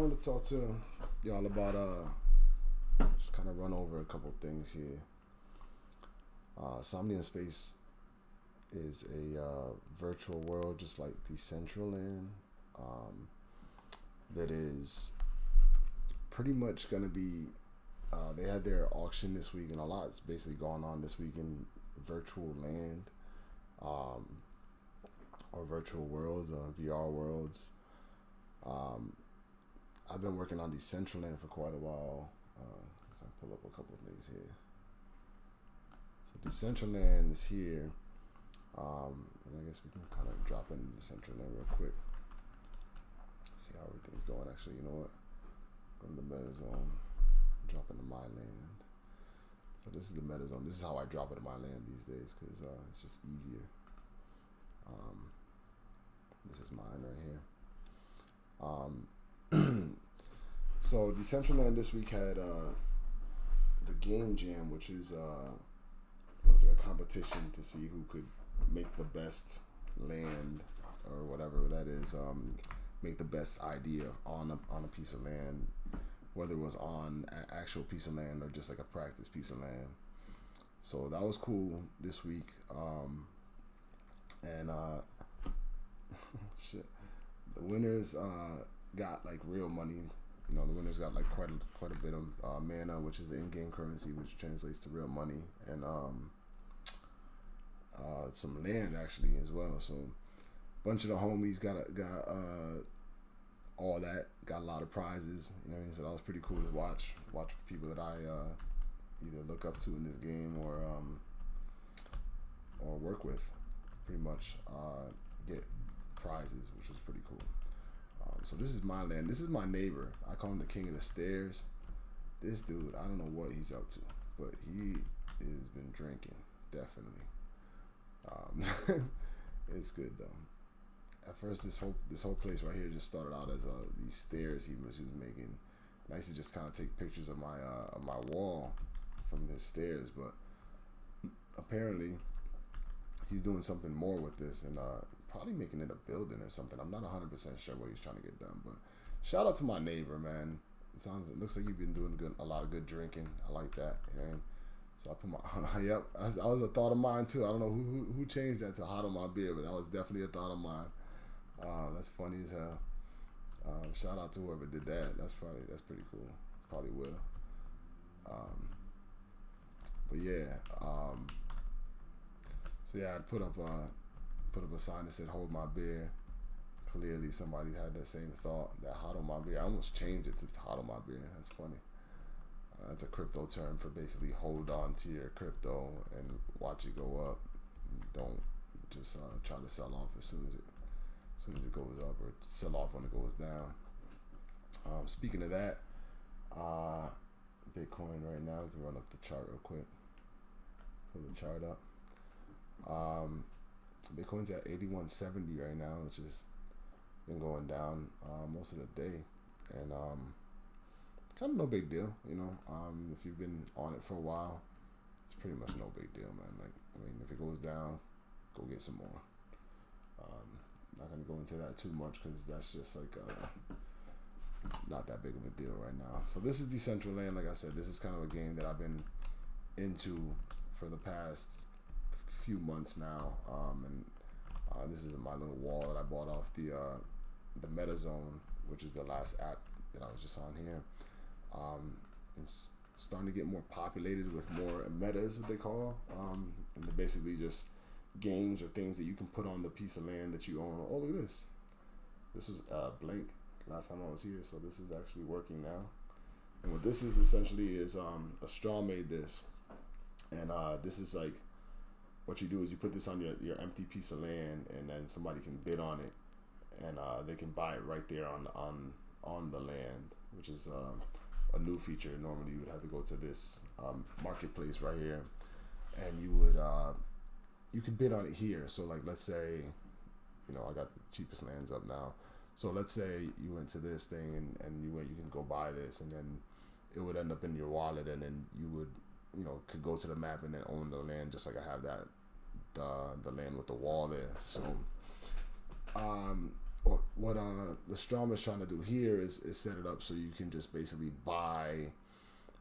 wanted to talk to y'all about just kind of run over a couple things here. Somnium Space is a virtual world just like Decentraland, that is pretty much gonna be. They had their auction this week, and a lot's basically going on this week in virtual land, or virtual worlds, VR worlds. I've been working on Decentraland for quite a while. So I pull up a couple of things here. So Decentraland is here, and I guess we can kind of drop into Decentraland real quick. See how everything's going. Actually, you know what? Go to the meta zone. Drop into my land. So this is the meta zone. This is how I drop into my land these days because it's just easier. This is mine right here. So Decentraland this week had the game jam, which is was like a competition to see who could make the best land or whatever that is, make the best idea on a piece of land, whether it was on an actual piece of land or just like a practice piece of land. So that was cool this week, and shit, the winners got like real money. You know, the winners got like quite a bit of mana, which is the in-game currency, which translates to real money, and some land actually as well. So a bunch of the homies got all that, got a lot of prizes. You know what I mean? So that was pretty cool to watch people that I either look up to in this game or work with, pretty much get prizes, which was pretty cool. So this is my land. This is my neighbor. I call him the king of the stairs. This dude, I don't know what he's up to, but he has been drinking, definitely. It's good though. At first, this whole place right here just started out as these stairs he was making. And I used to just kind of take pictures of my wall from the stairs, but apparently he's doing something more with this, and probably making it a building or something. I'm not 100% sure what he's trying to get done, but shout out to my neighbor, man. It looks like you've been doing a lot of good drinking. I like that. You know? So I put my yep. That was a thought of mine too. I don't know who changed that to hot on my beer, but that was definitely a thought of mine. That's funny as hell. Shout out to whoever did that. That's pretty cool. Probably will. But yeah. So yeah, I put up a sign that said "Hold my beer." Clearly, somebody had that same thought. That hot on my beer. I almost changed it to hot on my beer. That's funny. That's a crypto term for basically hold on to your crypto and watch it go up. Don't just try to sell off as soon as it goes up, or sell off when it goes down. Speaking of that, Bitcoin right now, we can run up the chart real quick. Pull the chart up. Bitcoin's at 8170 right now, which has been going down most of the day, and kind of no big deal, you know. If you've been on it for a while, it's pretty much no big deal, man. Like, I mean, if it goes down, go get some more. Not gonna go into that too much because that's just like not that big of a deal right now. So this is Decentraland. Like I said, this is kind of a game that I've been into for the past few months now, and this is my little wall that I bought off the Meta Zone, which is the last app that I was just on here. It's starting to get more populated with more metas, what they call, and they're basically just games or things that you can put on the piece of land that you own. Oh, look at this. This was blank last time I was here, so this is actually working now. And what this is essentially is a straw made this, and this is like, what you do is you put this on your empty piece of land, and then somebody can bid on it, and they can buy it right there on the land, which is a new feature. Normally you would have to go to this marketplace right here, and you could bid on it here. So like, let's say, you know, I got the cheapest lands up now. So let's say you went to this thing and you can go buy this, and then it would end up in your wallet, and then you would, you know, could go to the map and then own the land, just like I have that the land with the wall there. So what the Strom is trying to do here is set it up so you can just basically buy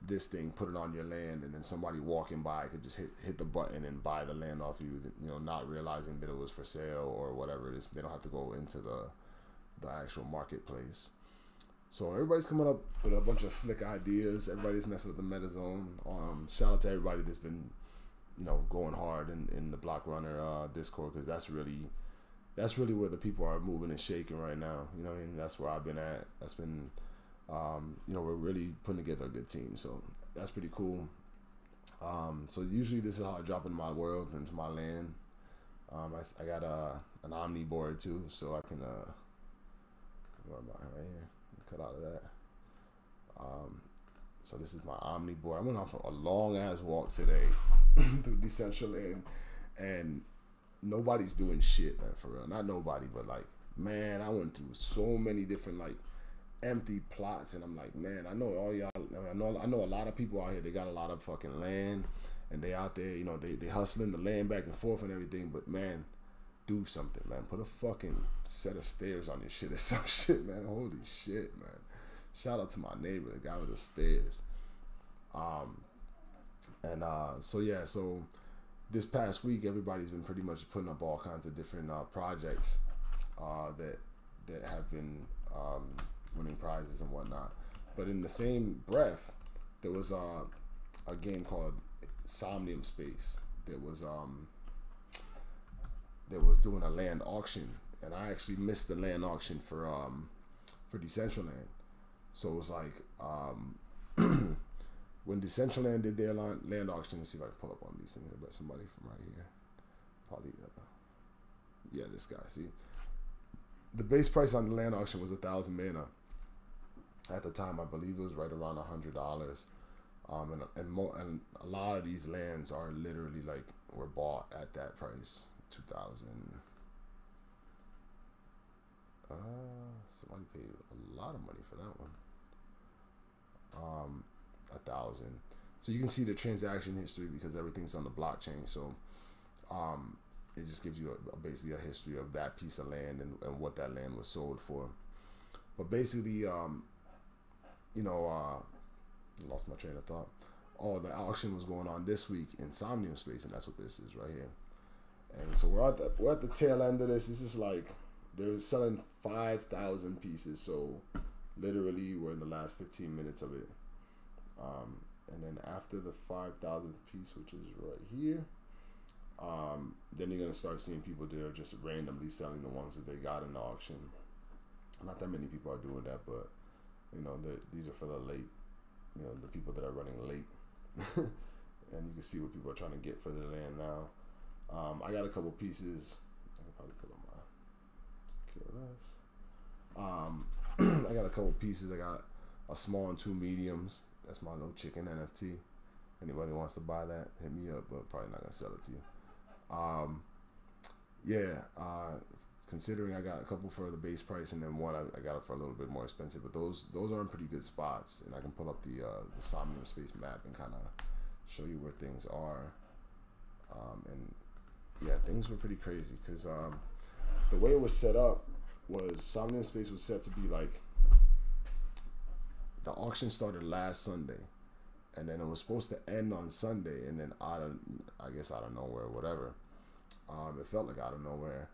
this thing, put it on your land, and then somebody walking by could just hit the button and buy the land off you, you know, not realizing that it was for sale or whatever it is. They don't have to go into the actual marketplace. So everybody's coming up with a bunch of slick ideas. Everybody's messing with the meta zone. Shout out to everybody that's been, you know, going hard in the Block Runner Discord, because that's really where the people are moving and shaking right now. You know what I mean? That's where I've been at. That's been, you know, we're really putting together a good team. So that's pretty cool. So usually this is how I drop into my world, into my land. I got an Omni board too, so I can what about right here? Cut out of that. So this is my Omni board. I went off a long ass walk today through Decentraland, and nobody's doing shit, man, for real. Not nobody, but like, man, I went through so many different like empty plots, and I'm like, man, I know all y'all. I know a lot of people out here. They got a lot of fucking land, and they out there, you know, they hustling the land back and forth and everything. But man, do something, man. Put a fucking set of stairs on your shit or some shit, man. Holy shit, man. Shout out to my neighbor, the guy with the stairs. So yeah, so this past week, everybody's been pretty much putting up all kinds of different projects that have been winning prizes and whatnot. But in the same breath, there was a game called Somnium Space that was doing a land auction, and I actually missed the land auction for Decentraland. So it was like when Decentraland did their land auction. Let's see if I can pull up one of these things. I bet somebody from right here, probably yeah, this guy. See, the base price on the land auction was 1,000 mana. At the time, I believe it was right around $100. And a lot of these lands are literally like were bought at that price. 2,000. Somebody paid a lot of money for that one. 1,000. So you can see the transaction history because everything's on the blockchain. So it just gives you basically a history of that piece of land and what that land was sold for. But basically, you know, lost my train of thought. Oh, the auction was going on this week in Somnium Space, and that's what this is right here. And so we're at the tail end of this. This is like they're selling 5,000 pieces. So literally, we're in the last 15 minutes of it. And then after the 5,000th piece, which is right here, then you're gonna start seeing people that are just randomly selling the ones that they got in the auction. Not that many people are doing that, but you know, these are for the late, you know, the people that are running late. And you can see what people are trying to get for their land now. I got a couple pieces. I can probably put on my kill this. I got a couple pieces. I got a small and 2 mediums. That's my little chicken NFT. Anybody wants to buy that, hit me up, but probably not gonna sell it to you. Considering I got a couple for the base price, and then one I got it for a little bit more expensive, but those are in pretty good spots, and I can pull up the Somnium Space map and kind of show you where things are. And yeah, things were pretty crazy because the way it was set up was Somnium Space was set to be like, the auction started last Sunday, and then it was supposed to end on Sunday, and then I guess out of nowhere, whatever. It felt like out of nowhere,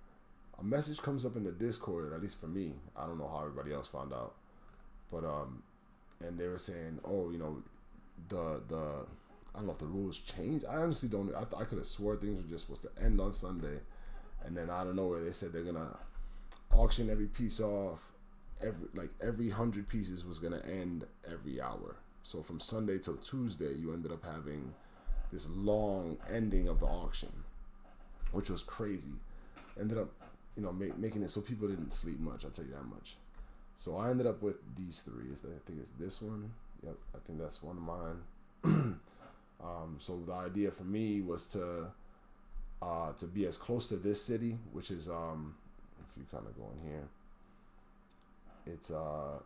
a message comes up in the Discord, at least for me. I don't know how everybody else found out, but and they were saying, oh, you know, the I don't know if the rules changed. I honestly don't. I could have swore things were just supposed to end on Sunday, and then out of nowhere they said they're gonna auction every piece off. Every 100 pieces was gonna end every hour. So from Sunday till Tuesday, you ended up having this long ending of the auction, which was crazy. Ended up, you know, making it so people didn't sleep much. I'll tell you that much. So I ended up with these 3. I think it's this one. Yep, I think that's one of mine. So the idea for me was to be as close to this city, which is if you kind of go in here, it's the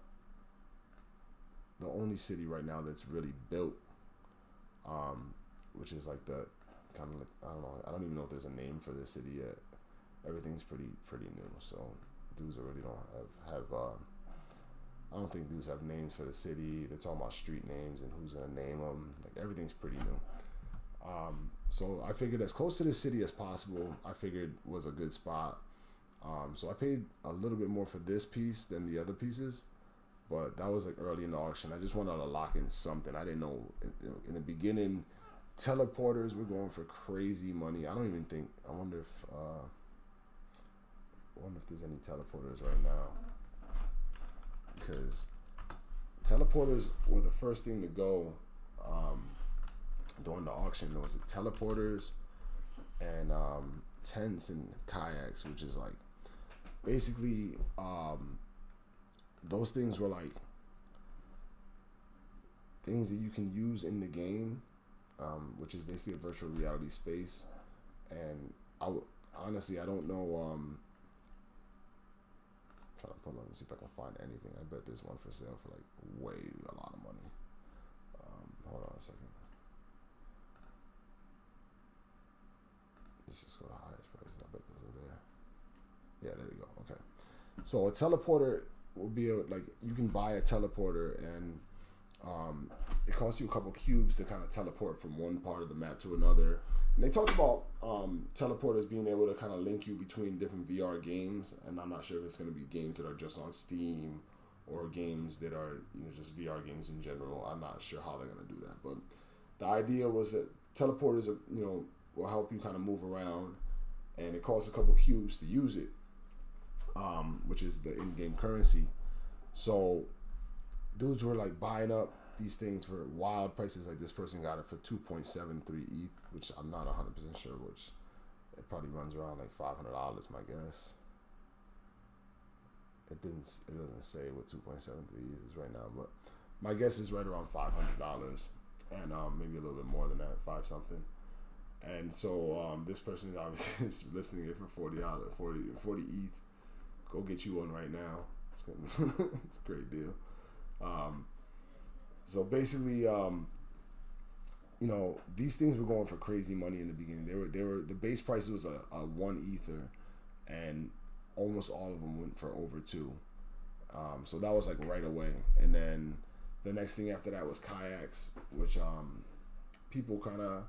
only city right now that's really built, which is like the kind of like, I don't know, I don't even know if there's a name for this city yet. Everything's pretty new. So dudes already don't have I don't think dudes have names for the city. They're talking about street names and who's gonna name them. Like everything's pretty new. So I figured as close to the city as possible, I figured was a good spot. So I paid a little bit more for this piece than the other pieces, but that was like early in the auction. I just wanted to lock in something. I didn't know in the beginning. Teleporters were going for crazy money. I don't even think. I wonder if there's any teleporters right now, because teleporters were the first thing to go during the auction. There was the teleporters and tents and kayaks, which is like basically those things were like things that you can use in the game, which is basically a virtual reality space. And honestly, I don't know. I'm trying to pull up and see if I can find anything. I bet there's one for sale for like way a lot of money. Hold on a second. Let's just go to highest prices. I bet those are there. Yeah, there we go. Okay. So a teleporter will be like you can buy a teleporter and it costs you a couple cubes to kind of teleport from one part of the map to another. And they talked about teleporters being able to kind of link you between different VR games. And I'm not sure if it's going to be games that are just on Steam or games that are just VR games in general. I'm not sure how they're going to do that. But the idea was that teleporters are, will help you kind of move around, and it costs a couple cubes to use it, which is the in-game currency. So dudes were like buying up these things for wild prices. Like this person got it for 2.73 ETH, which I'm not 100% sure, which it probably runs around like $500, my guess. It doesn't say what 2.73 ETH is right now, but my guess is right around $500, and maybe a little bit more than that, 5 something. And so this person is obviously listing it for $40, 40 ETH. Go get you one right now. It's a great deal. So basically, these things were going for crazy money in the beginning. They were the base price was a 1 ether, and almost all of them went for over 2. So that was like right away. And then the next thing after that was kayaks, which people kind of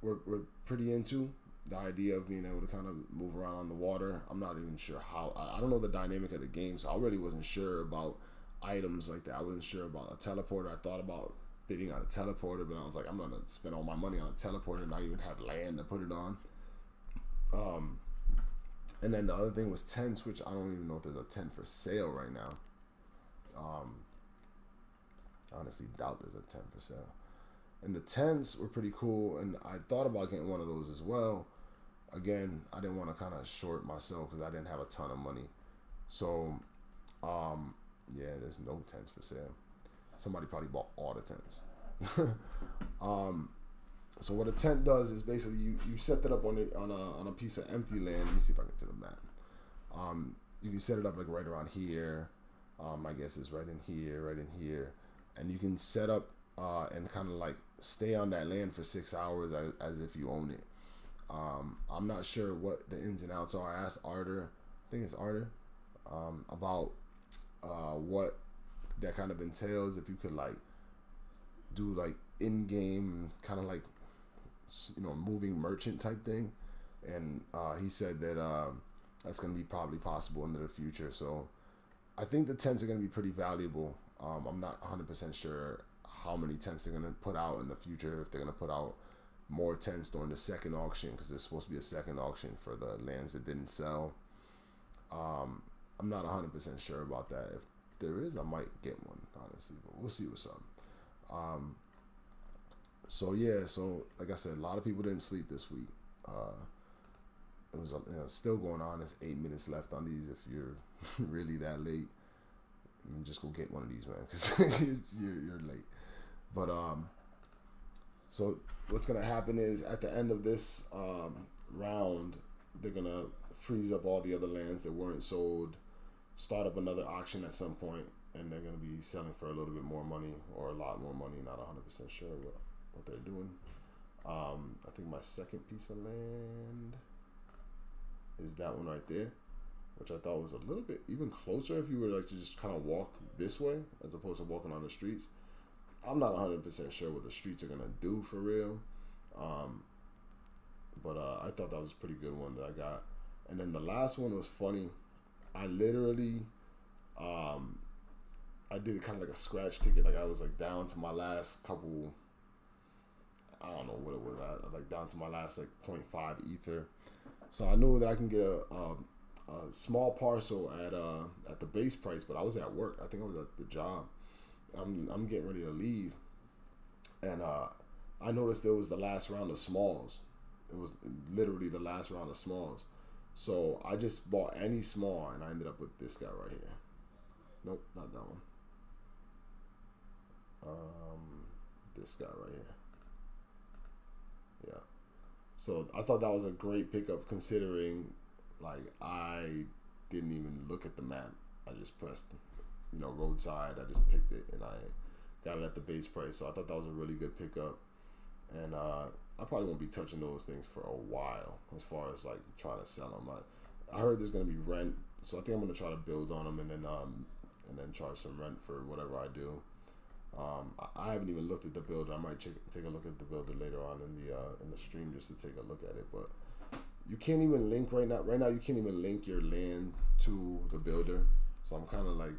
were pretty into. The idea of being able to kind of move around on the water. I'm not even sure how. I don't know the dynamic of the game, so I really wasn't sure about items like that. I wasn't sure about a teleporter. I thought about bidding on a teleporter, but I was like, I'm gonna spend all my money on a teleporter and not even have land to put it on. And then the other thing was tents, which I don't even know if there's a tent for sale right now. Honestly doubt there's a tent for sale. And the tents were pretty cool, and I thought about getting one of those as well. Again, I didn't want to kind of short myself because I didn't have a ton of money. So, yeah, there's no tents for sale. Somebody probably bought all the tents. So what a tent does is basically you set that up on a piece of empty land. Let me see if I can get to the map. You can set it up like right around here. I guess it's right in here, and you can set up and kind of like stay on that land for 6 hours as if you own it. I'm not sure what the ins and outs are. I asked Arter, I think it's Arter, about what that kind of entails. If you could like do like in-game kind of like moving merchant type thing, and he said that that's going to be probably possible into the future. So I think the tents are going to be pretty valuable. I'm not 100% sure how many tents they're going to put out in the future, if they're going to put out more tents during the second auction, because there's supposed to be a second auction for the lands that didn't sell. I'm not 100% sure about that. If there is, I might get one, honestly, but we'll see what's up. So yeah, so like I said, a lot of people didn't sleep this week. It was still going on. There's 8 minutes left on these. If you're really that late, just go get one of these, man, because you're late. But so what's gonna happen is at the end of this round, they're gonna freeze up all the other lands that weren't sold, start up another auction at some point, and they're gonna be selling for a little bit more money or a lot more money. Not 100% sure what they're doing. I think my second piece of land is that one right there, which I thought was a little bit even closer if you were like to just kind of walk this way as opposed to walking on the streets. I'm not 100% sure what the streets are gonna do for real, but I thought that was a pretty good one that I got. And then the last one was funny. I literally, I did kind of like a scratch ticket. Like I was like down to my last couple. I don't know what it was. I like down to my last like 0.5 ether. So I knew that I can get a small parcel at the base price, but I was at work. I think I was at the job. I'm getting ready to leave, and I noticed it was the last round of smalls. It was literally the last round of smalls. So I just bought any small, and I ended up with this guy right here. Nope, not that one. This guy right here. Yeah. So I thought that was a great pickup considering, like, I didn't even look at the map. I just pressed, roadside. I just picked it and I got it at the base price. So I thought that was a really good pickup. And I probably won't be touching those things for a while as far as like trying to sell them. I heard there's gonna be rent, so I think I'm gonna try to build on them and then charge some rent for whatever I do. I haven't even looked at the builder. I might take a look at the builder later on in the stream just to take a look at it. But you can't even link right now. Right now, you can't even link your land to the builder. So I'm kind of like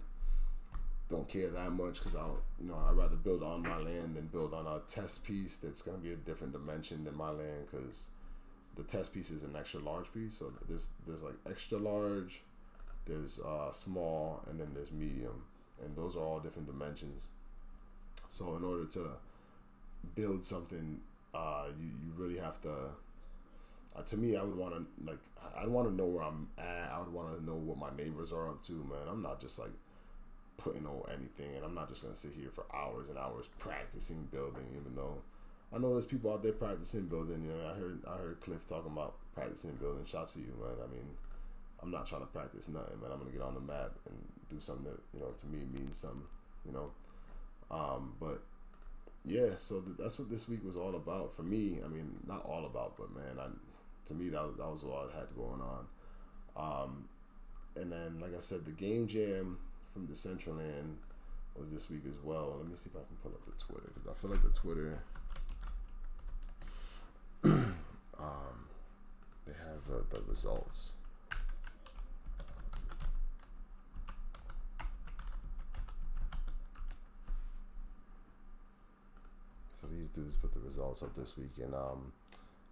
don't care that much because I'd rather build on my land than build on a test piece that's gonna be a different dimension than my land because the test piece is an extra large piece. So there's like extra large, there's small, and then there's medium, and those are all different dimensions. So in order to build something, you really have to. To me, I would want to I'd want to know where I'm at. I would want to know what my neighbors are up to. Man, I'm not just like putting on anything, and I'm not just gonna sit here for hours and hours practicing building. Even though I know there's people out there practicing building. I heard Cliff talking about practicing building. Shout to you, man. I mean, I'm not trying to practice nothing, man. I'm gonna get on the map and do something that to me means something. But yeah, so that's what this week was all about for me. I mean, not all about, but man, to me that was what I had going on. And then, like I said, the game jam from Decentraland was this week as well. Let me see if I can pull up the Twitter because I feel like the Twitter, they have the results. So these dudes put the results up this week, and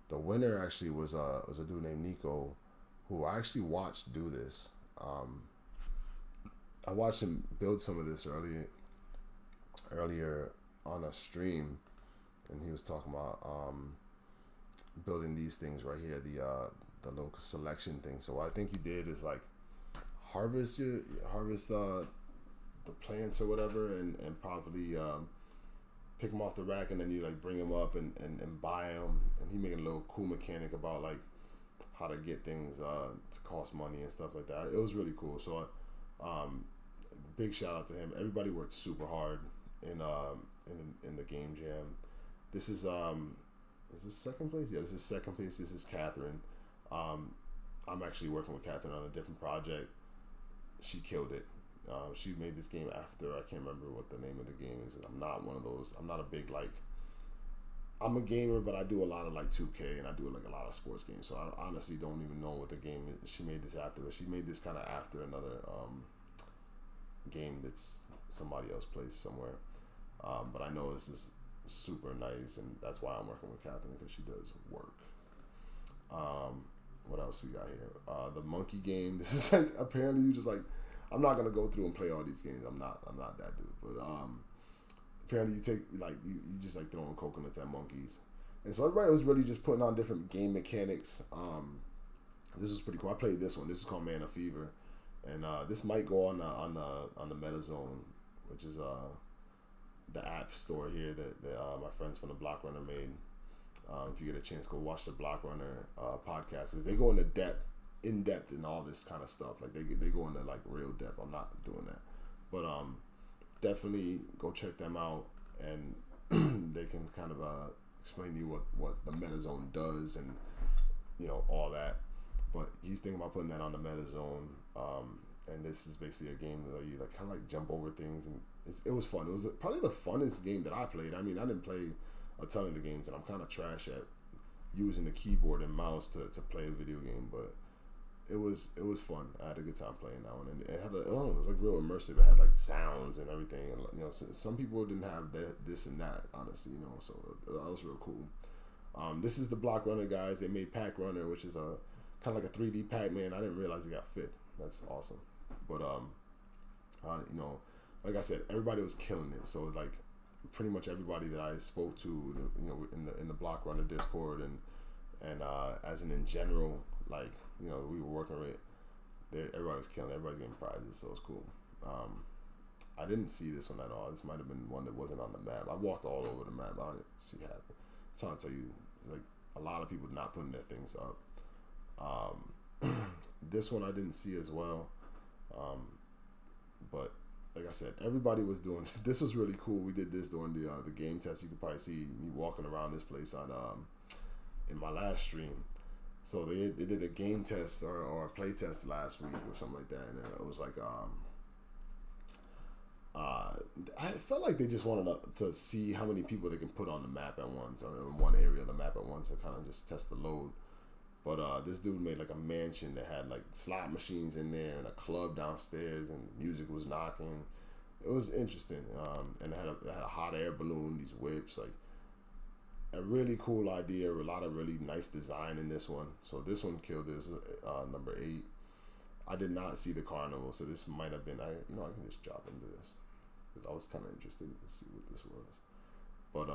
the winner actually was a dude named Nico, who I actually watched do this. I watched him build some of this earlier on a stream, and he was talking about building these things right here, the little selection thing. So what I think he did is like harvest the plants or whatever, and probably pick them off the rack, and then you like bring them up and buy them. And he made a little cool mechanic about like how to get things to cost money and stuff like that. It was really cool. So big shout out to him. Everybody worked super hard in the game jam. This is this second place? Yeah, this is second place. This is Catherine. I'm actually working with Catherine on a different project. She killed it. She made this game after, I can't remember what the name of the game is. I'm not one of those. I'm not a big I'm a gamer, but I do a lot of like 2K and I do like a lot of sports games. So I honestly don't even know what the game is. She made this after, but she made this kind of after another game that's somebody else plays somewhere. But I know this is super nice, and that's why I'm working with Catherine, because she does work. What else we got here? The monkey game. This is like, apparently you just like, I'm not gonna go through and play all these games. I'm not that dude. But apparently you take you just like throwing coconuts at monkeys, and so everybody was really just putting on different game mechanics. This was pretty cool. I played this one. This is called Man of Fever, and this might go on the MetaZone, which is the app store here that my friends from the Block Runner made. If you get a chance, go watch the Block Runner podcast, because they go into in depth in all this kind of stuff. Like they go into like real depth. I'm not doing that, but definitely go check them out, and they can kind of explain to you what the MetaZone does, and all that. But he's thinking about putting that on the Meta Zone. And this is basically a game where you like kind of like jump over things, and it was fun. It was probably the funnest game that I played. I mean, I didn't play a ton of the games, and I'm kind of trash at using the keyboard and mouse to play a video game, but it was fun. I had a good time playing that one, and it had it was like real immersive. It had like sounds and everything, and you know, some people didn't have this and that, honestly, you know, so that was real cool. This is the Block Runner guys. They made Pac Runner, which is a kind of like a 3D Pac-Man. I didn't realize it got fit. That's awesome. But you know, like I said, everybody was killing it. So like pretty much everybody that I spoke to, you know, in the Block Runner Discord and as in general, like, you know, we were working with, everybody was killing it. Everybody's getting prizes, so it's cool. I didn't see this one at all. This might have been one that wasn't on the map. I walked all over the map. I didn't see it happen. I'm trying to tell you, like a lot of people not putting their things up. This one I didn't see as well. But like I said, everybody was doing this. Was really cool. We did this during the game test. You could probably see me walking around this place on in my last stream. So they did a game test or a play test last week or something like that, and it was like I felt like they just wanted to see how many people they can put on the map at once, or in one area of the map at once, and kind of just test the load. But this dude made like a mansion that had like slot machines in there and a club downstairs, and music was knocking. It was interesting, and it had a hot air balloon, these whips, like a really cool idea. A lot of really nice design in this one. So this one killed this number 8. I did not see the carnival, so this might have been. I can just drop into this because I was kind of interested to see what this was. But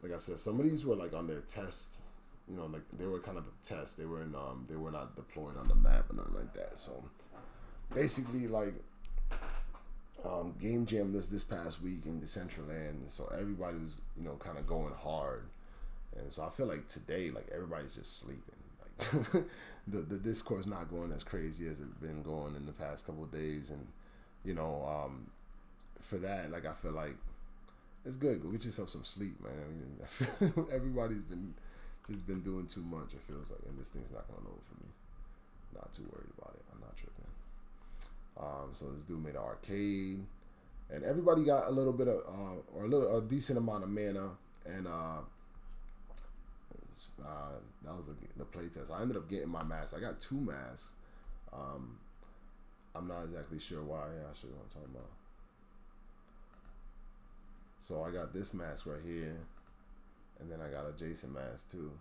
like I said, some of these were like on their test. You know, like they were kind of a test. They were they were not deployed on the map or nothing like that. So basically, like game jam this past week in Decentraland, so everybody was, you know, kind of going hard, and so I feel like today, like everybody's just sleeping. Like the Discord's not going as crazy as it's been going in the past couple of days, and you know, for that, like I feel like it's good. Go get yourself some sleep, man. I mean, everybody's been doing too much, it feels like, and this thing's not gonna load for me. Not too worried about it. I'm not tripping. So this dude made an arcade, and everybody got a little bit of a decent amount of mana, and that was the play test. I ended up getting my mask. I got 2 masks. I'm not exactly sure why. Yeah, I should know what I'm talking about. So I got this mask right here, and then I got a Jason mask too.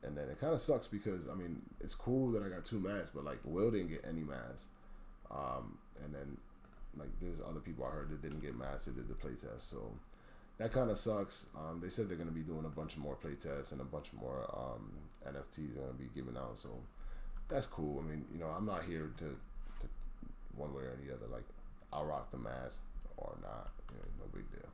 And then it kind of sucks because, I mean, it's cool that I got 2 masks, but like Will didn't get any masks. And then like there's other people I heard that didn't get masks that did the playtest. So that kind of sucks. They said they're going to be doing a bunch more playtests and a bunch more NFTs are going to be given out. So that's cool. I mean, you know, I'm not here to one way or the other. Like, I'll rock the mask or not. You know, no big deal.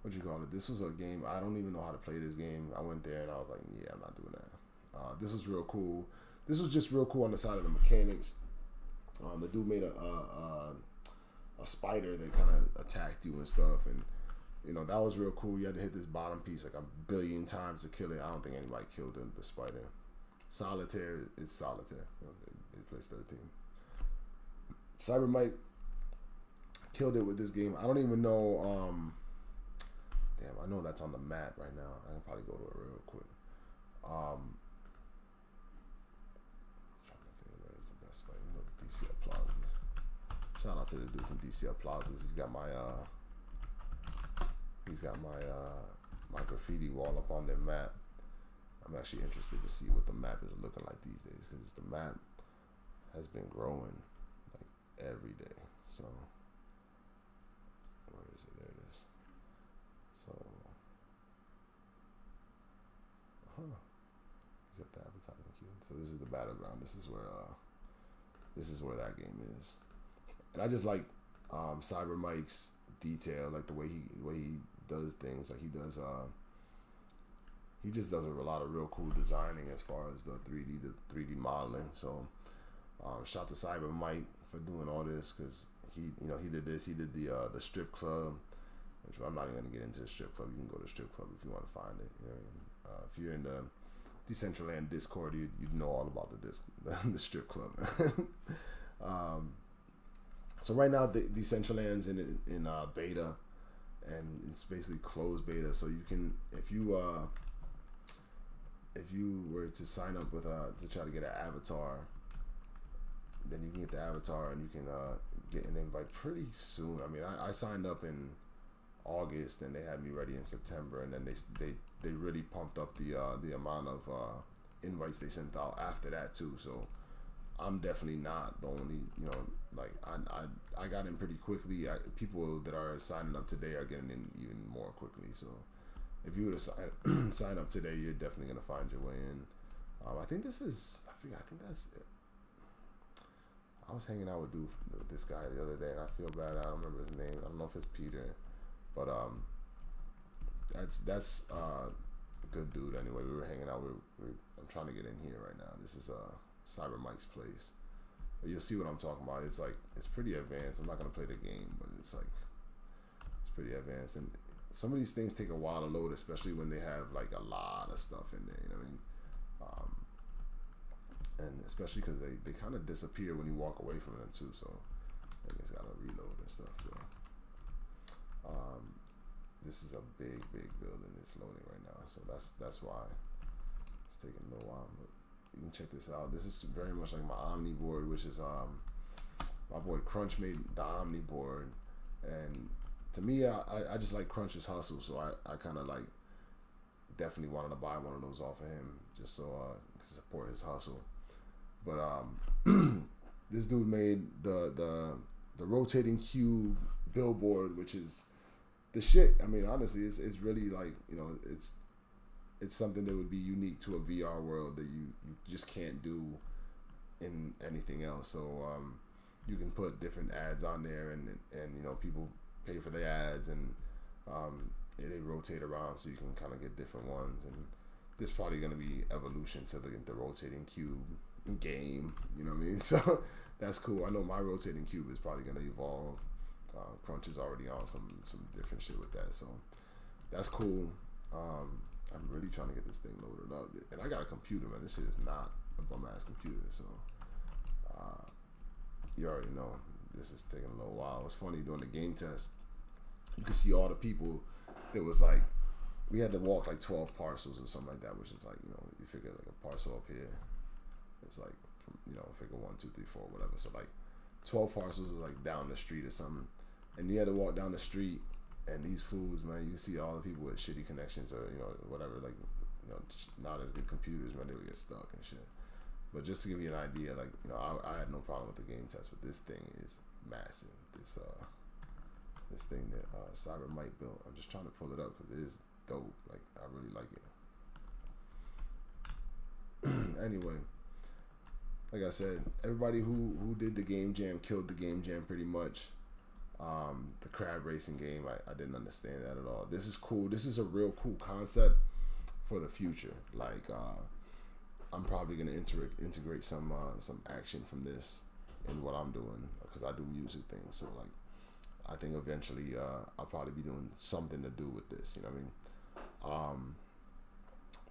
What you call it? This was a game. I don't even know how to play this game. I went there and I was like, yeah, I'm not doing that. This was real cool. This was just real cool on the side of the mechanics. The dude made a spider that kind of attacked you and stuff, and you know, that was real cool. You had to hit this bottom piece like 1 billion times to kill it. I don't think anybody killed the spider. Solitaire is solitaire. You know, they plays 13. Cyber Mike killed it with this game. I don't even know. Damn, I know that's on the map right now. I can probably go to it real quick. Trying to think where is the best way. You know, DC Applauses. Shout out to the dude from DC Applauses. He's got my my graffiti wall up on their map. I'm actually interested to see what the map is looking like these days, because the map has been growing like every day. So where is it? There it is. So, he's at the advertising queue. So this is the battleground. This is where that game is. And I just like Cyber Mike's detail, like the way he does things. Like he just does a lot of real cool designing as far as the 3D modeling. So shout to Cyber Mike for doing all this, because he did this. He did the strip club. Which I'm not even going to get into the strip club. You can go to the strip club if you want to find it. You know what I mean? if you're in the Decentraland Discord, you'd know all about the strip club. So right now, the Decentraland's in beta, and it's basically closed beta. So you can, if you were to sign up with to try to get an avatar, then you can get the avatar and you can get an invite pretty soon. I mean, I signed up in August and they had me ready in September, and then they really pumped up the amount of invites they sent out after that too. So I'm definitely not the only, like I got in pretty quickly. People that are signing up today are getting in even more quickly. So if you were to sign up today, you're definitely gonna find your way in. I think this is, I think that's it. I was hanging out with this guy the other day, and I feel bad. I don't remember his name. I don't know if it's Peter, but that's a good dude. Anyway, we were hanging out. I'm trying to get in here right now. This is Cyber Mike's place. But you'll see what I'm talking about. It's like, it's pretty advanced. I'm not gonna play the game, but it's pretty advanced. And some of these things take a while to load, especially when they have like a lot of stuff in there. You know what I mean? And especially because they kind of disappear when you walk away from them too. So I it's gotta reload and stuff. Yeah. This is a big building. It's loading right now, so that's why it's taking a little while. But you can check this out. This is very much like my Omni board, which is my boy Crunch made the Omni board, and to me, I just like Crunch's hustle, so I kind of like definitely wanted to buy one of those off of him just so to support his hustle. But this dude made the rotating cube billboard, which is the shit. I mean, honestly, it's really like, it's something that would be unique to a VR world that you just can't do in anything else. So you can put different ads on there, and people pay for the ads, and they rotate around, so you can kind of get different ones. And this is probably going to be evolution to the rotating cube game, you know what I mean? So that's cool. I know my rotating cube is probably going to evolve. Crunch is already on some different shit with that, so that's cool. I'm really trying to get this thing loaded up, and I got a computer, man. This shit is not a bum ass computer, so you already know this is taking a little while. It's funny, doing the game test, you can see all the people that was like, we had to walk like 12 parcels or something like that, which is like, you figure like a parcel up here, it's like from, figure 1, 2, 3, 4, whatever. So like 12 parcels is like down the street or something, and you had to walk down the street, and these fools, man, you can see all the people with shitty connections or whatever, like not as good computers, man, they would get stuck and shit. But just to give you an idea, like I had no problem with the game test, but this thing is massive. This thing that Cyber Mike built, I'm just trying to pull it up because it is dope. Like, I really like it. Anyway, like I said, everybody who did the game jam killed the game jam pretty much. The crab racing game, I didn't understand that at all. This is cool. This is a real cool concept for the future. Like, I'm probably gonna integrate some action from this in what I'm doing, because I do music things. So like, I think eventually I'll probably be doing something to do with this. You know what I mean?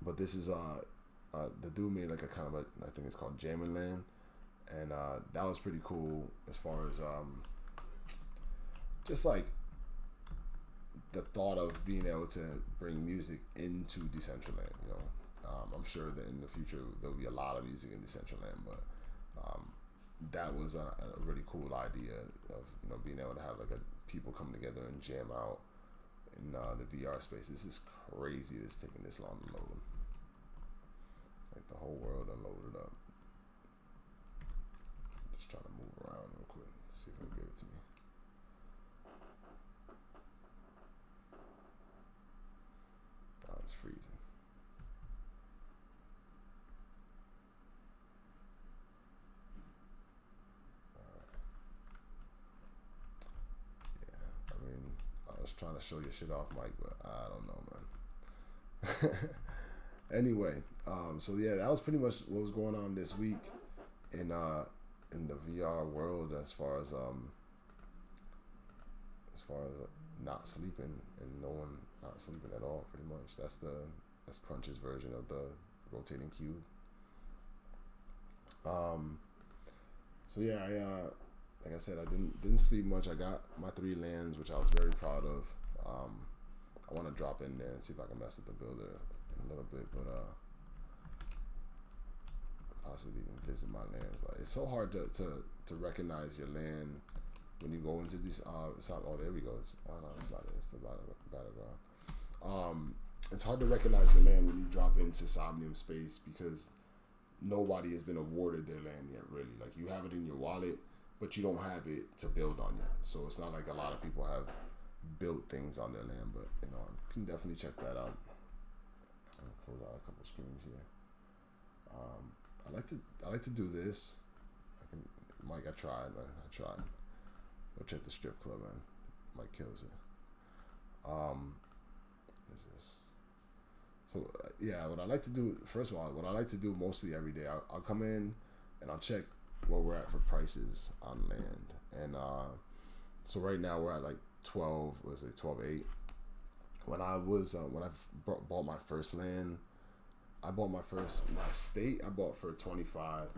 But this is the dude made like a kind of I think it's called Jammin' Land, and that was pretty cool as far as just like the thought of being able to bring music into Decentraland. I'm sure that in the future there'll be a lot of music in Decentraland, but that was a really cool idea of being able to have like people come together and jam out in the VR space. This is crazy. It's taking this long to load. Like the whole world unloaded up. Just trying to move around real quick. See if it'll give it to me. Oh, it's freezing. I was trying to show your shit off, Mike, but I don't know, man. Anyway, so yeah, that was pretty much what was going on this week in the VR world, as far as not sleeping, and no one not sleeping at all. Pretty much, that's the That's Crunch's version of the rotating cube. So yeah, like I said, I didn't sleep much. I got my 3 lands, which I was very proud of. I want to drop in there and see if I can mess with the builder a little bit, but possibly even visit my lands. But it's so hard to recognize your land when you go into these. It's not. Oh, there we go. No, it's not. It's the battleground. It's hard to recognize your land when you drop into Somnium Space because nobody has been awarded their land yet. Really, like you have it in your wallet, but you don't have it to build on yet. So it's not like a lot of people have built things on their land, but you know, you can definitely check that out. I'll close out a couple screens here. I like to do this. Mike, I tried, man. I tried. Go check the strip club, man. Mike kills it. What is this? So yeah, what I like to do, first of all, what I like to do mostly every day, I'll come in and I'll check where we're at for prices on land. And so right now we're at like 12.8. When I bought my first land, my estate I bought for 25,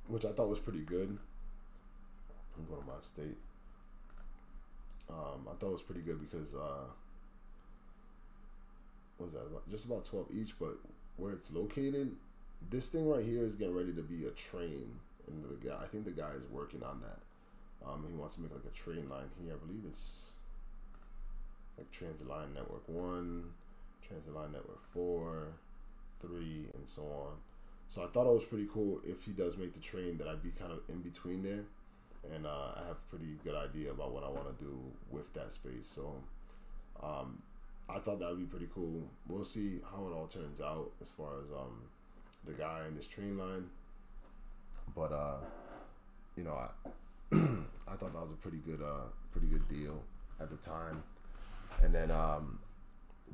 which I thought was pretty good. I'm going to my estate. I thought it was pretty good because what was that, just about 12 each, but where it's located, this thing right here is getting ready to be a train, and I think the guy is working on that. He wants to make like a train line here. I believe it's like Transit Line Network 1, Transit Line Network 4, 3, and so on. So I thought it was pretty cool if he does make the train that I'd be kind of in between there, and I have a pretty good idea about what I want to do with that space. So I thought that would be pretty cool. We'll see how it all turns out as far as the guy and this train line. But you know, I thought that was a pretty good deal at the time. And then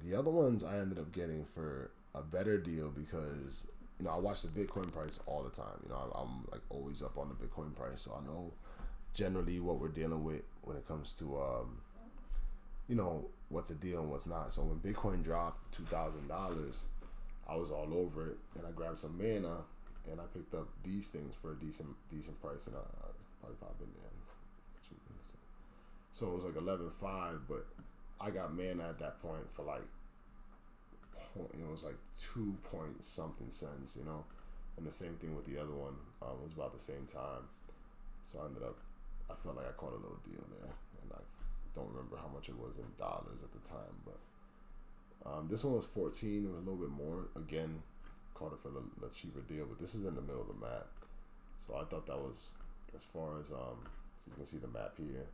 the other ones I ended up getting for a better deal because, you know, I watch the Bitcoin price all the time. You know, I'm like always up on the Bitcoin price, so I know generally what we're dealing with when it comes to you know, what's a deal and what's not. So when Bitcoin dropped $2,000, I was all over it, and I grabbed some mana and I picked up these things for a decent price, and I probably pop in there. So it was like 11.5, but I got mana at that point for like, it was like 2 point something cents, you know, and the same thing with the other one. It was about the same time. So I felt like I caught a little deal there, and I don't remember how much it was in dollars at the time, but this one was 14. It was a little bit more. Again, caught it for the cheaper deal, but this is in the middle of the map, so I thought that was, as far as so you can see the map here,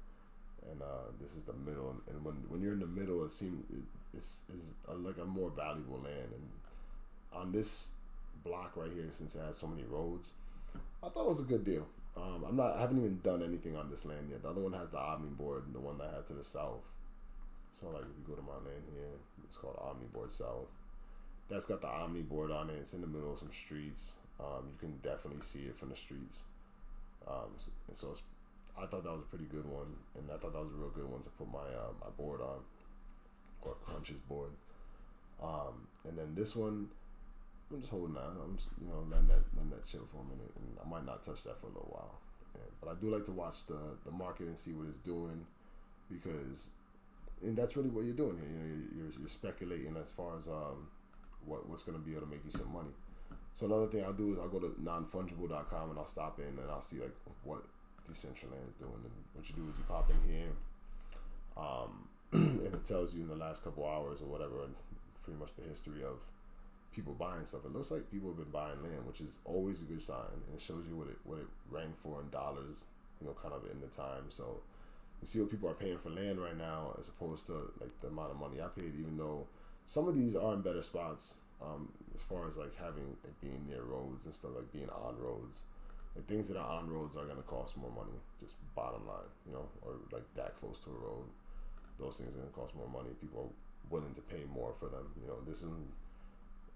and this is the middle, and when you're in the middle, it seems it's like a more valuable land. And on this block right here, since it has so many roads, I thought it was a good deal. I haven't even done anything on this land yet. The other one has the Omni board, the one that I have to the south. So like if you go to my land here, it's called Omni Board South. That's got the Omni board on it. It's in the middle of some streets. You can definitely see it from the streets. And so I thought that was a pretty good one, and I thought that was a real good one to put my my board on, or Crunch's board. And then this one, I'm just holding on. I'm just, you know, letting that chill for a minute, and I might not touch that for a little while. But I do like to watch the market and see what it's doing, because, and that's really what you're doing here. You know, you're speculating as far as what's going to be able to make you some money. So another thing I'll do is I'll go to nonfungible.com and I'll stop in and I'll see like what Decentraland is doing. And what you do is you pop in here, and it tells you in the last couple hours or whatever, and pretty much the history of people buying stuff. It looks like people have been buying land, which is always a good sign, and it shows you what it ranked for in dollars, you know, kind of in the time. So you see what people are paying for land right now as opposed to like the amount of money I paid, even though some of these are in better spots, as far as like having like being near roads and stuff, like being on roads. Like things that are on roads are gonna cost more money, just bottom line, you know, or like that close to a road. Those things are gonna cost more money. People are willing to pay more for them. You know, this one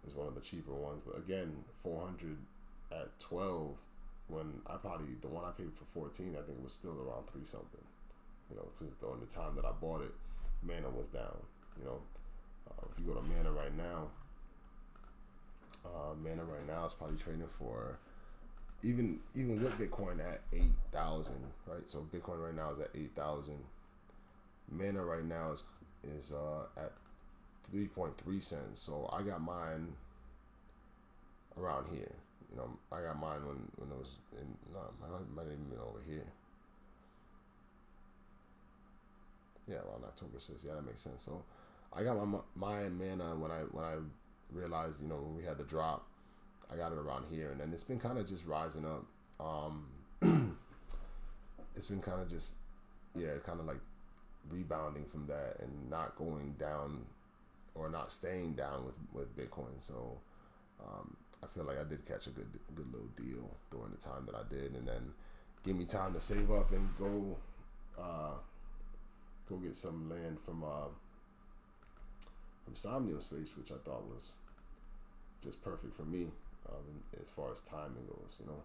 is one of the cheaper ones, but again, 400 at 12, when the one I paid for 14, I think was still around 3 something. You know, because during the time that I bought it, mana was down. You know, If you go to Mana right now, is probably trading for even with Bitcoin at 8,000, right? So Bitcoin right now is at 8,000. Mana right now is at 3.3 cents. So I got mine around here. You know, I got mine when it was in. No, might have even been over here. Yeah, around October 6th. Yeah, that makes sense. So I got my Mana when I realized, you know, when we had the drop, I got it around here, and then it's been kind of just rising up. It's been kind of just, yeah, kind of like rebounding from that and not going down or not staying down with Bitcoin. So I feel like I did catch a good little deal during the time that I did, and then give me time to save up and go get some land from Somnium Space, which I thought was just perfect for me as far as timing goes, you know.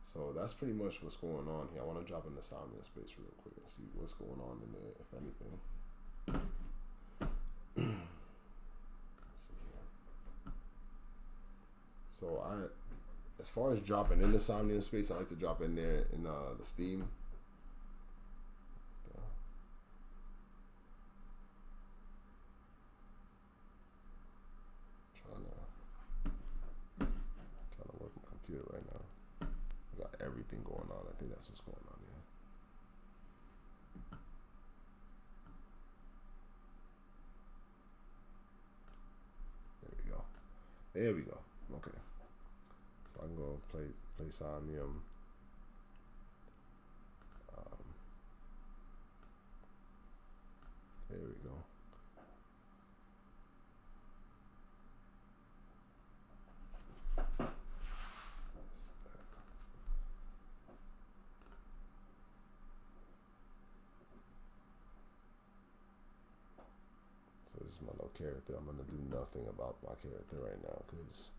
So that's pretty much what's going on here. I want to drop in the Somnium Space real quick and see what's going on in there, if anything. Let's see here. So as far as dropping in the Somnium Space, I like to drop in there in the Steam. Trying to work my computer right now. I got everything going on. I think that's what's going on here. There we go. Okay. So I can go play Somnium. There we go. So this is my little character. I'm gonna do nothing about my character right now because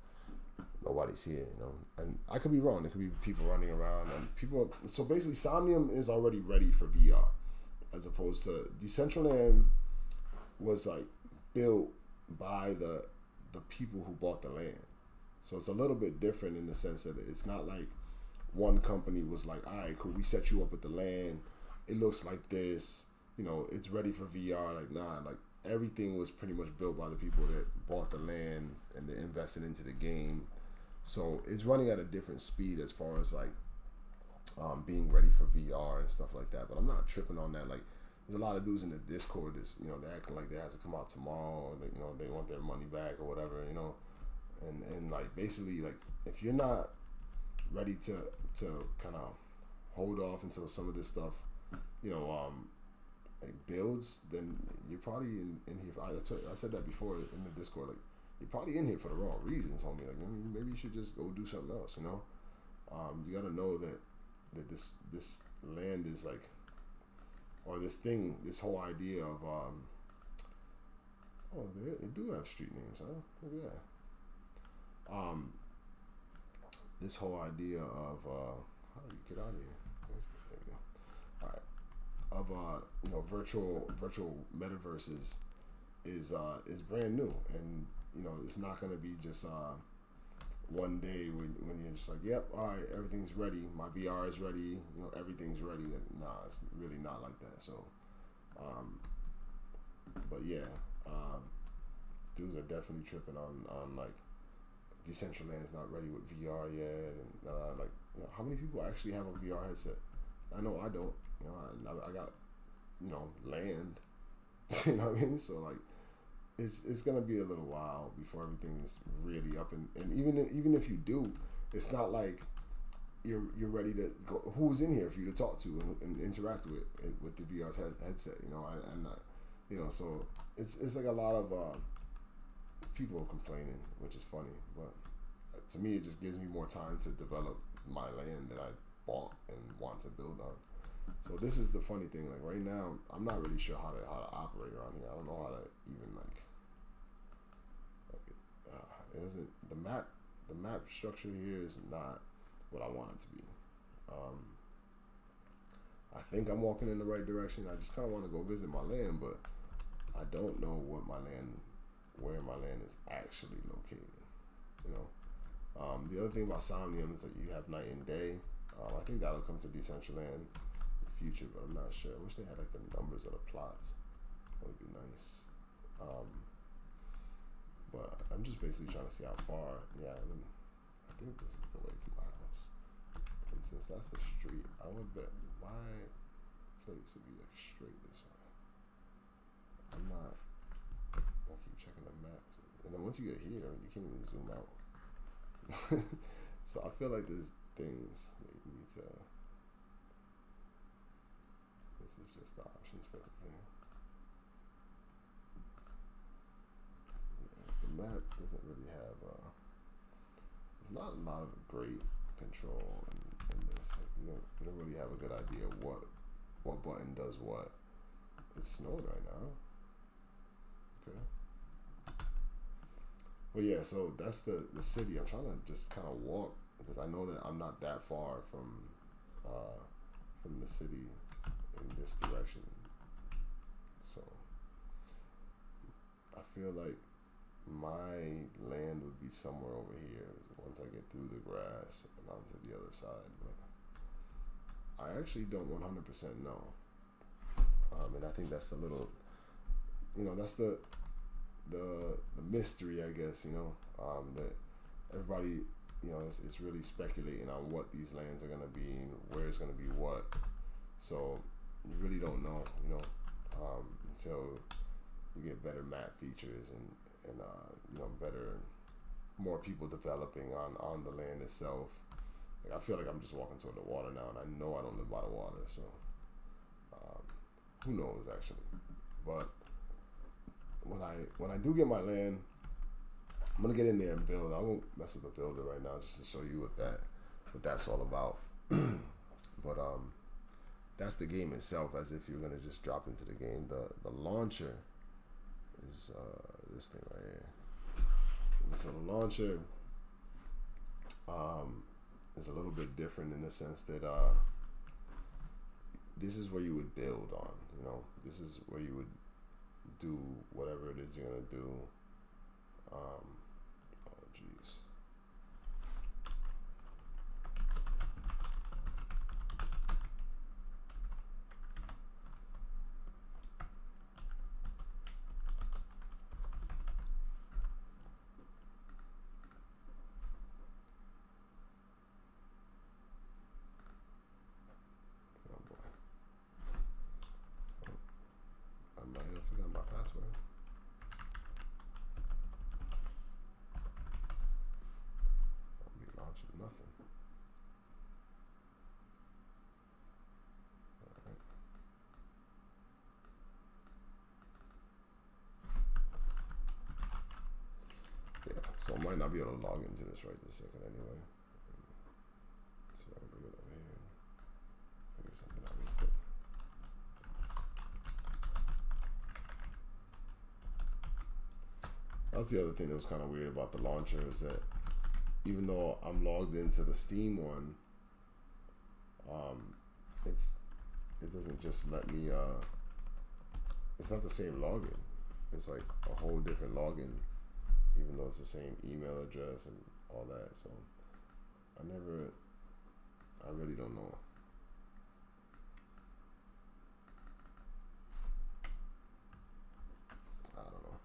nobody's here, you know. And I could be wrong. There could be people running around and people. So basically, Somnium is already ready for VR, as opposed to Decentraland was like built by the people who bought the land. So it's a little bit different in the sense that it's not like one company was like, all right, cool, we set you up with the land. It looks like this, you know, it's ready for VR. Like, nah, like everything was pretty much built by the people that bought the land and they invested into the game. So it's running at a different speed as far as like being ready for VR and stuff like that. But I'm not tripping on that. Like, there's a lot of dudes in the Discord that's, you know, they're acting like they have to come out tomorrow, or they, you know, they want their money back or whatever, you know. And like basically, like, if you're not ready to kind of hold off until some of this stuff, you know, like builds, then you're probably in here. I said that before in the Discord. Like, you're probably in here for the wrong reasons, homie. Like, I mean, maybe you should just go do something else. You know, you got to know that this land is like, or this thing, this whole idea of oh, they do have street names, huh? Look at that. This whole idea of how do you get out of here? There we go. All right. Of you know, virtual metaverses is brand new, and you know, it's not going to be just one day when you're just like, yep, all right, everything's ready, my VR is ready, you know, everything's ready. Nah, it's really not like that. So but yeah, dudes are definitely tripping on like Decentraland is not ready with VR yet, and like, you know, how many people actually have a VR headset? I know I don't. You know, I got, you know, land. You know what I mean? So like, it's gonna be a little while before everything is really up, and even if you do, it's not like you're ready to go. Who's in here for you to talk to and interact with the VR headset? You know, and you know, so it's like a lot of people complaining, which is funny, but to me, it just gives me more time to develop my land that I bought and want to build on. So this is the funny thing. Like, right now, I'm not really sure how to operate around here. I don't know how to even like it isn't the map structure here is not what I want it to be. I think I'm walking in the right direction. I just kind of want to go visit my land, but I don't know what my land, where my land is actually located. You know, the other thing about Somnium is that you have night and day. I think that'll come to Decentraland in the future, but I'm not sure. I wish they had like the numbers of the plots. That would be nice. But I'm just basically trying to see how far. Yeah, I think this is the way to my house. And since that's the street, I would bet my place would be like straight this way. I'm not. I'll keep checking the maps, and then once you get here, you can't even zoom out. So I feel like there's things that you need to. This is just the options for the thing. Yeah, the map doesn't really have. There's not a lot of great control in this. Like, you don't really have a good idea what button does what. It's snowing right now. Okay. Well, yeah. So that's the city. I'm trying to just kind of walk because I know that I'm not that far from the city in this direction. So I feel like my land would be somewhere over here once I get through the grass and onto the other side, but I actually don't 100% know. And I think that's the little, that's the mystery, I guess, that everybody, is really speculating on what these lands are going to be and where it's going to be what. So you really don't know, until you get better map features and more people developing on the land itself. Like, I feel like I'm just walking toward the water now, and I know I don't live by the water, so who knows actually. But when I do get my land, I'm gonna get in there and build. I won't mess with the builder right now, just to show you what that's all about. But that's the game itself, as if you're gonna just drop into the game. The launcher is this thing right here. And so the launcher is a little bit different in the sense that this is where you would build on. This is where you would do whatever it is you're gonna do. Oh jeez. So I might not be able to log into this right this second anyway. So I'll bring it over here and figure something out real quick. That's the other thing that was kind of weird about the launcher, is that even though I'm logged into the Steam one, it doesn't just let me, it's not the same login. It's like a whole different login, even though it's the same email address and all that. So I really don't know. I don't know.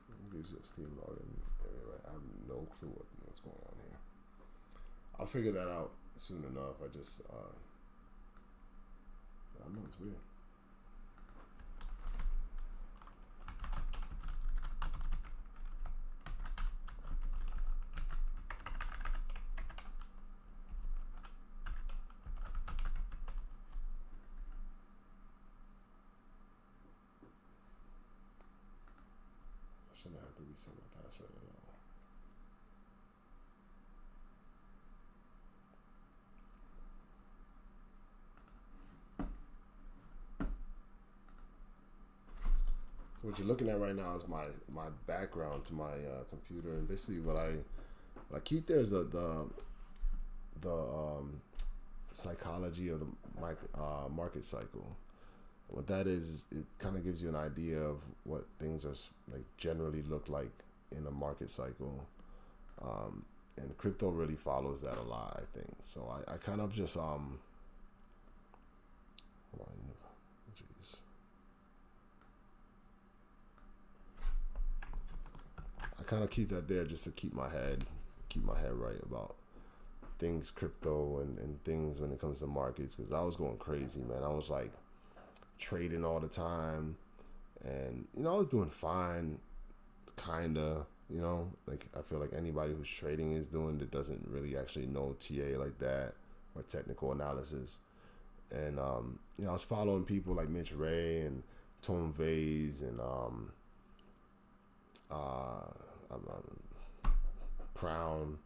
It gives you a Steam login area, right? I have no clue what's going on here. I'll figure that out soon enough. I don't know, it's weird. I shouldn't have to reset my password at all. What you're looking at right now is my background to my computer, and basically what I keep there is the psychology of the market cycle. What that is it kind of gives you an idea of what things are like generally look like in a market cycle, and crypto really follows that a lot, I think. So I kind of just hold on, jeez. I kind of keep that there just to keep my head right about things crypto and things when it comes to markets, because I was going crazy, man. I was like trading all the time, and I was doing fine, kinda. Like I feel like anybody who's trading is doing that doesn't really actually know TA like that or technical analysis. And I was following people like Mitch Ray and Tom Vase and Crown,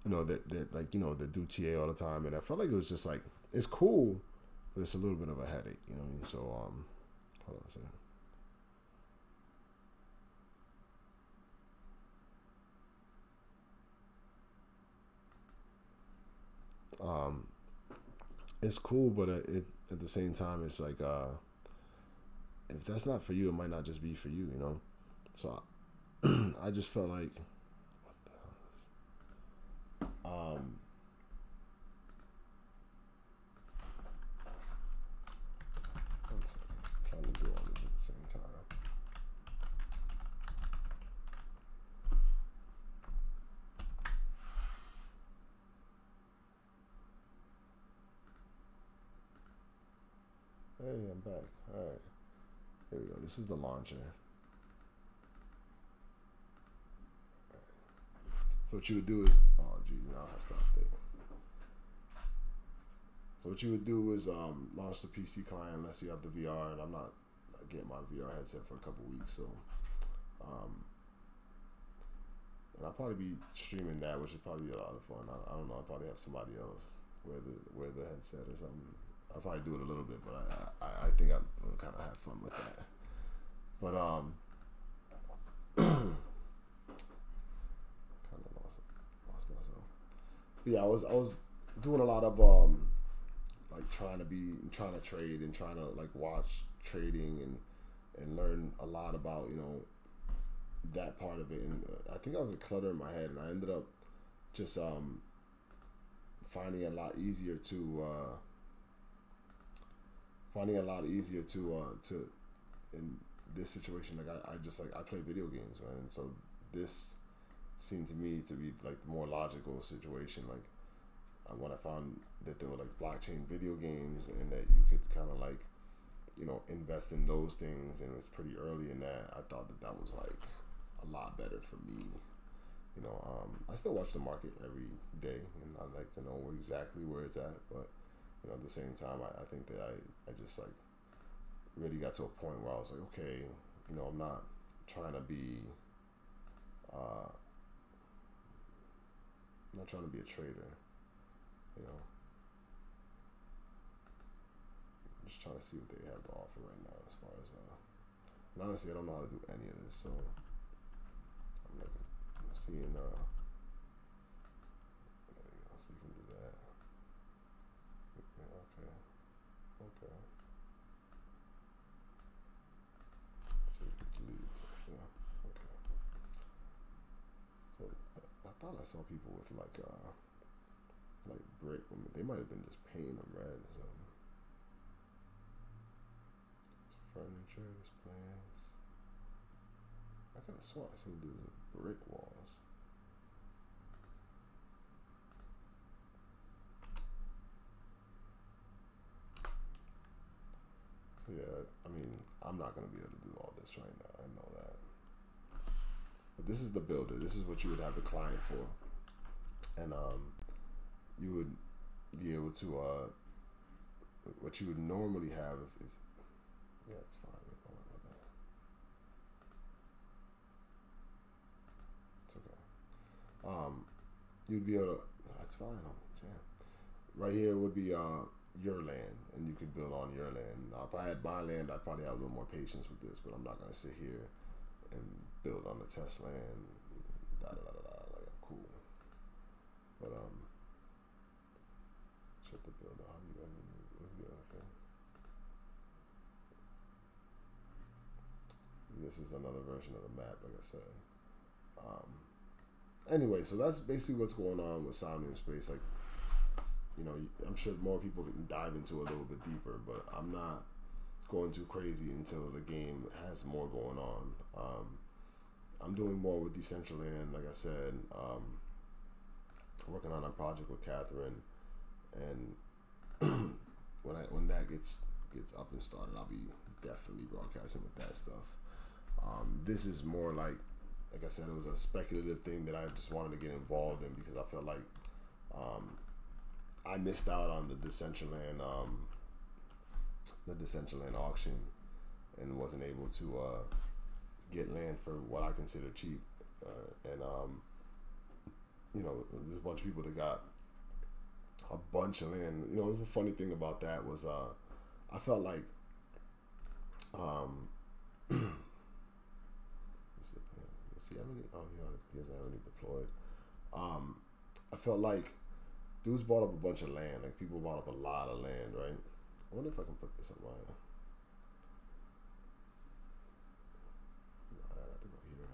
that like that do TA all the time, and I felt like it was just like it's cool, but it's a little bit of a headache, you know what I mean? So hold on a second. It's cool, but it at the same time, it's like if that's not for you, it might not just be for you, So I just felt like, what the hell is, one second, I'm trying to do all this at the same time. Hey, I'm back. All right, here we go. This is the launcher. So what you would do is, oh geez, now I have to update. So what you would do is launch the PC client unless you have the VR, and I'm not getting my VR headset for a couple weeks, so and I'll probably be streaming that, which would probably be a lot of fun. I don't know, I'll probably have somebody else wear the headset or something. I'll probably do it a little bit, but I think I'm gonna kind of have fun with that. But kind of lost myself. But yeah, I was doing a lot of like trying to trade and trying to like watch trading and learn a lot about that part of it. And I think I was a clutter in my head, and I ended up just finding it a lot easier to in this situation. Like I play video games, right? And so this seemed to me to be like the more logical situation. Like when I found that there were like blockchain video games and that you could kind of like invest in those things, and it was pretty early in that, I thought that was like a lot better for me. I still watch the market every day, and I like to know exactly where it's at, but at the same time, I think that I just like really got to a point where I was like, okay, I'm not trying to be a trader, I'm just trying to see what they have to offer right now as far as and honestly, I don't know how to do any of this, so I'm seeing there you go, so you can do that. Okay. So you can delete it. Yeah. Okay. So I thought I saw people with like brick. They might have been just painting them red or something. It's furniture, it's plants. I could have swore I seen dudes with brick walls. So yeah, I mean, I'm not gonna be able to do all this right now. I know that. But this is the builder. This is what you would have a client for, and you would be able to what you would normally have if yeah, it's fine. Don't worry about that. It's okay. You'd be able to. That's fine. Jam. Right here would be your land, and you can build on your land. Now, if I had my land, I'd probably have a little more patience with this, but I'm not gonna sit here and build on the test land. Da da da da da. Like I'm cool, but shut the build. How do you what's the other thing? This is another version of the map, like I said. Anyway, so that's basically what's going on with Somnium Space. Like, you know, I'm sure more people can dive into it a little bit deeper, but I'm not going too crazy until the game has more going on. I'm doing more with Decentraland, like I said. Working on a project with Catherine, and when that gets up and started, I'll be definitely broadcasting with that stuff. This is more like I said, it was a speculative thing that I just wanted to get involved in because I felt like I missed out on the Decentraland auction and wasn't able to get land for what I consider cheap. And you know, there's a bunch of people that got a bunch of land. You know, the funny thing about that was I felt like he doesn't have any deployed. I felt like dudes bought up a bunch of land. Like people bought up a lot of land, right? I wonder if I can put this on my. I think I'm here.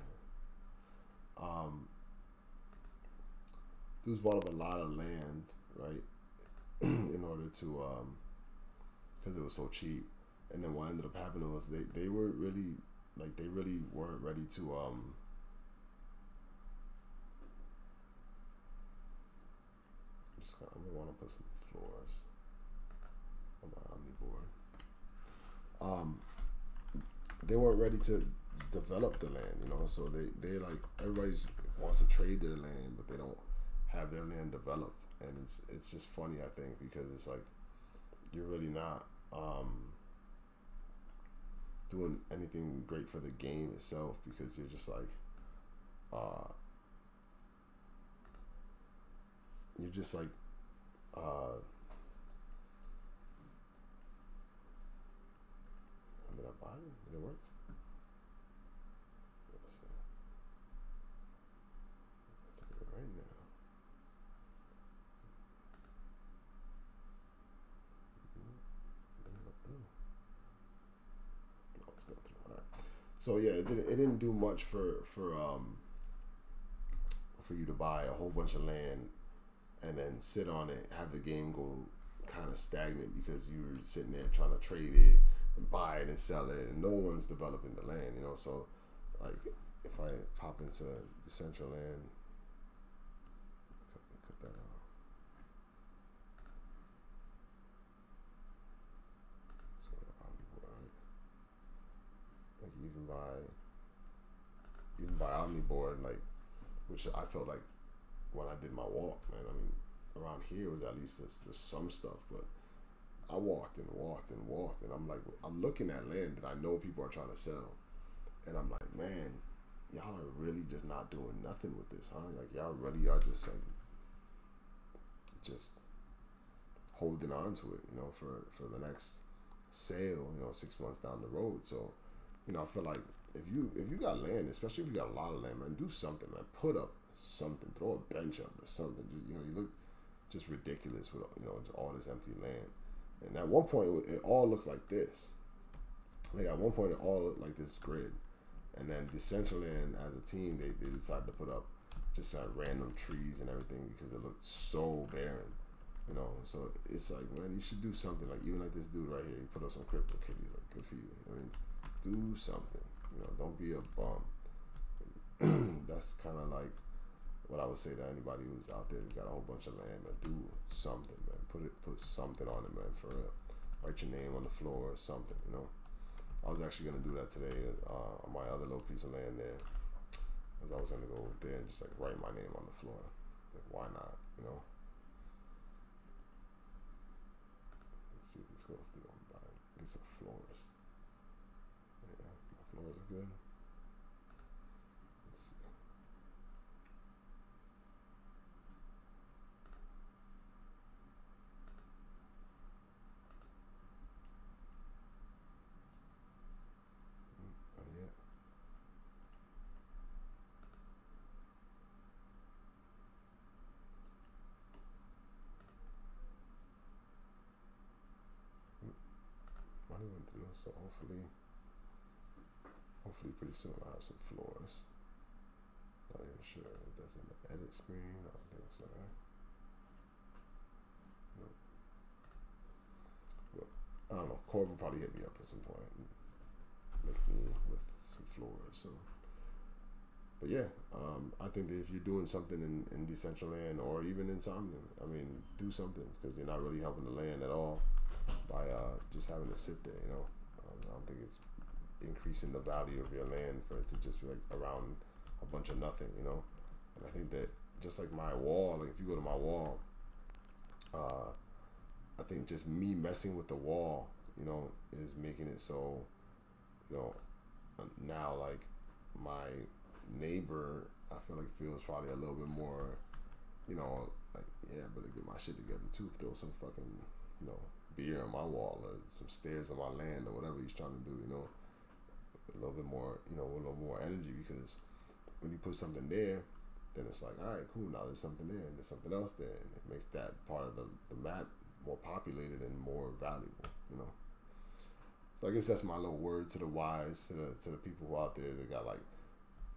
Dudes bought up a lot of land, right? In order to because it was so cheap. And then what ended up happening was they were really like they really weren't ready to I'm gonna want to put some floors on my Omni board. They weren't ready to develop the land, you know. So they like everybody wants to trade their land, but they don't have their land developed, and it's just funny I think because it's like you're really not doing anything great for the game itself because you're just like did I buy it? Did it work? Let's see. I'll take it right now. Oh, it's going through. All right. So yeah, it didn't do much for you to buy a whole bunch of land and then sit on it, have the game go kind of stagnant because you were sitting there trying to trade it and buy it and sell it, and no one's developing the land, you know. So, like, if I pop into Decentraland, cut that out. That's what I'm right. Like you even buy Omniboard, like, which I felt like when I did my walk, man. I mean, around here was at least there's some stuff, but I walked and I'm like, I'm looking at land that I know people are trying to sell, and I'm like, man, y'all are really just not doing nothing with this, huh? Like y'all really are just like just holding on to it, you know, for the next sale, you know, 6 months down the road. So, you know, I feel like if you got land, especially if you got a lot of land, man, do something, man. Put up something, throw a bench up or something. You know, you look just ridiculous with, you know, just all this empty land. And at one point, it all looked like this. Like at one point, it all looked like this grid. And then Decentraland, as a team, they decided to put up just random trees and everything because it looked so barren. You know, so it's like, man, you should do something. Like even like this dude right here, he put up some crypto kitties. Like, good for you. I mean, do something. You know, don't be a bum. That's kind of like what I would say to anybody who's out there who's got a whole bunch of land, man. Do something, man. Put something on it, man, for real. Write your name on the floor or something, you know. I was actually gonna do that today on my other little piece of land there. Because I was gonna go over there and just like write my name on the floor. Like why not, you know? Let's see if this goes through. I'm buying. Get some floors. Yeah, my floors are good. Let's see. through. So hopefully pretty soon I'll have some floors. Not even sure if that's in the edit screen. I don't think so. Right? Nope. But I don't know. Corv will probably hit me up at some point and make me with some floors. So, but yeah, I think that if you're doing something in Decentraland or even in Somnium, I mean, do something, because you're not really helping the land at all by just having to sit there. You know, I don't think it's increasing the value of your land for it to just be like around a bunch of nothing. You know, and I think that just like my wall, like if you go to my wall, I think just me messing with the wall, you know, is making it so, you know, now like my neighbor, I feel like feels probably a little bit more, you know, like, yeah, I better get my shit together too. Throw some fucking, you know, beer on my wall or some stairs on my land or whatever he's trying to do, you know, a little bit more, you know, a little more energy, because when you put something there, then it's like, all right, cool, now there's something there and there's something else there, and it makes that part of the map more populated and more valuable, you know. So I guess that's my little word to the wise, to the people who out there that got like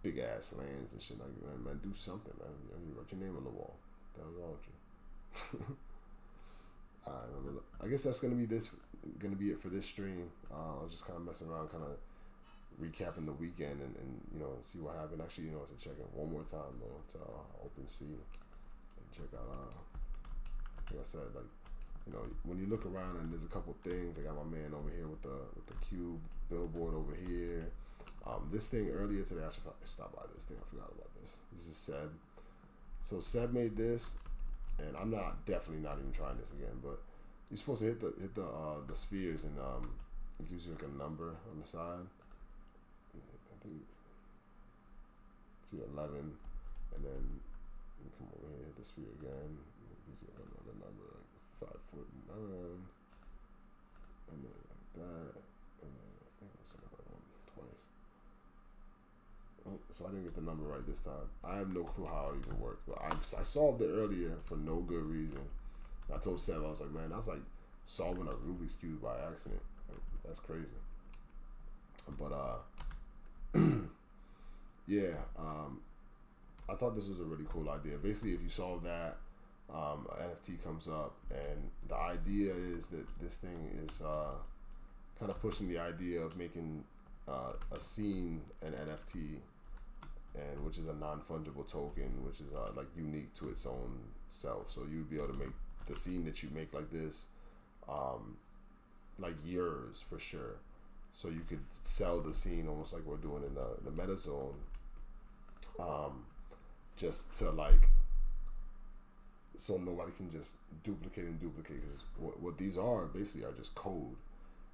big ass lands and shit. Like, man, do something, man. You know, you write your name on the wall. What the hell's wrong with you? Alright, I guess that's gonna be it for this stream. I was just kind of messing around, kind of recapping the weekend and you know, see what happened. Actually, you know, to check in one more time though to OpenSea and check out. Like I said, like, you know, when you look around and there's a couple things. I got my man over here with the cube billboard over here. This thing earlier today, I should probably stop by this thing. I forgot about this. This is Seb. So Seb made this, and I'm definitely not even trying this again. But you're supposed to hit the spheres, and it gives you like a number on the side. I think it's 11, and then you come over here, hit the sphere again. And it gives you another number, like 5'9", and then like that, and then I think it was another one twice. Oh, so I didn't get the number right this time. I have no clue how it even worked, but I solved it earlier for no good reason. I told Seb, I was like, man, that's like solving a Rubik's Cube by accident. Like, that's crazy. But yeah, I thought this was a really cool idea. Basically, if you solve that, an NFT comes up, and the idea is that this thing is kind of pushing the idea of making a scene an NFT, and which is a non-fungible token, which is like unique to its own self. So you'd be able to make the scene that you make like this, like yours for sure. So you could sell the scene almost like we're doing in the meta zone, just to like, so nobody can just duplicate. Because what these are basically are just code.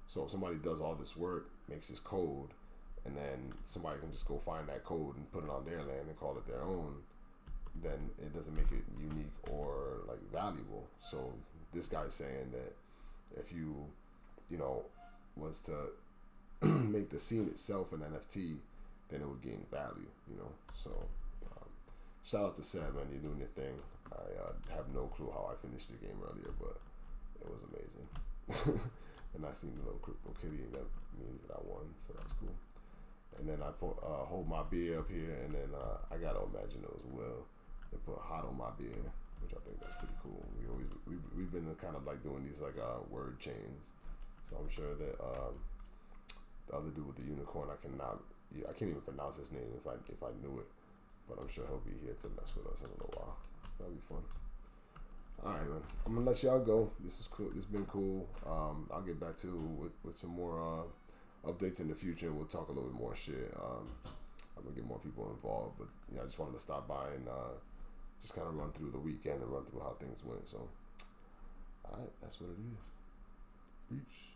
So if somebody does all this work, makes this code, and then somebody can just go find that code and put it on their land and call it their own, then it doesn't make it unique or like valuable. So this guy's saying that if you know, was to make the scene itself an NFT, then it would gain value, you know. So shout out to Sam, man, you're doing your thing. I have no clue how I finished the game earlier, but it was amazing. And I seen the little crypto kitty, and that means that I won, so that's cool. And then I put hold my beer up here, and then I gotta imagine it was Will. They put hot on my beer, which I think that's pretty cool. We've been kind of like doing these like word chains, so I'm sure that the other dude with the unicorn, I can't even pronounce his name if I knew it, but I'm sure he'll be here to mess with us in a little while. That'll be fun. All right, man. I'm gonna let y'all go. This is cool. This has been cool. I'll get back to with some more updates in the future, and we'll talk a little bit more shit. I'm gonna get more people involved, but I just wanted to stop by and just kind of run through the weekend and run through how things went. So, all right, that's what it is. Peace.